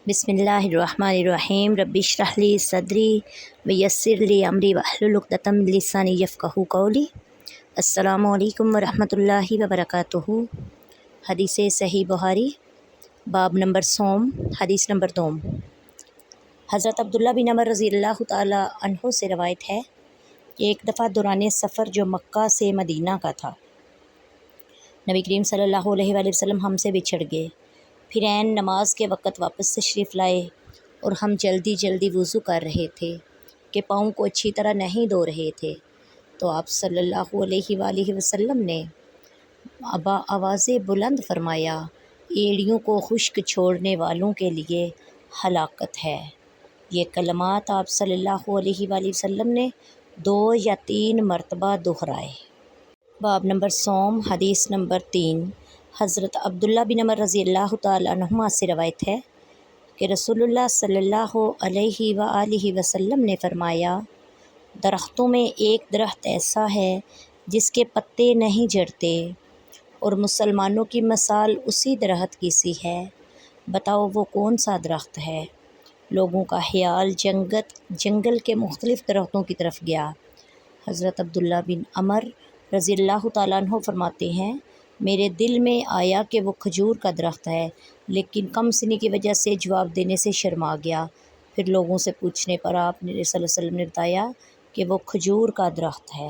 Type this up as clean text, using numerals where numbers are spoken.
बिस्मिल्लाहिर्रहमानिर्रहीम रब्बि इश्रह ली सदरी वयस्सिर ली अमरी वहलुल उक़दतम मिन लिसानी यफ़क़हू क़ौली। अस्सलामु अलैकुम वरहमतुल्लाहि वबरकातुहू। हदीस सही बुखारी बाब नंबर सोम हदीस नंबर 2। हज़रत अब्दुल्ला बिन अमर रज़ियल्लाहु ताला अन्हु से रवायत है कि एक दफ़ा दौरान सफ़र जो मक्का से मदीना का था, नबी करीम सल्लल्लाहु अलैहि वसल्लम हमसे बिछड़ गए। फिर ऐन नमाज के वक़्त वापस तशरीफ़ लाए और हम जल्दी जल्दी वज़ू कर रहे थे कि पाँव को अच्छी तरह नहीं धो रहे थे, तो आप सल्लल्लाहु अलैहि वसल्लम ने आवाज़ बुलंद फरमाया, एड़ियों को खुश्क छोड़ने वालों के लिए हलाकत है। ये कलमात आप सल्लल्लाहु अलैहि वसल्लम ने 2 या 3 मरतबा दोहराए। बाब नंबर सोम हदीस नंबर 3। हज़रत अब्दुल्ला बिन अमर रज़ियल्लाहु ताला अन्हुमा से रवायत है कि रसूलुल्लाह सल्लल्लाहु अलैहि वसल्लम ने फ़रमाया, दरख्तों में एक दरख्त ऐसा है जिसके पत्ते नहीं झड़ते और मुसलमानों की मिसाल उसी दरख्त की सी है। बताओ वो कौन सा दरख्त है? लोगों का ख्याल जंगल के मुख्तलिफ़ दरख्तों की तरफ गया। हज़रत अब्दुल्ला बिन अमर रज़ियल्लाहु ताला अन्हु फरमाते हैं, मेरे दिल में आया कि वो खजूर का दरख्त है, लेकिन कम सिनी की वजह से जवाब देने से शर्मा गया। फिर लोगों से पूछने पर आपने सल्लल्लाहु अलैहि वसल्लम ने बताया कि वो खजूर का दरख्त है।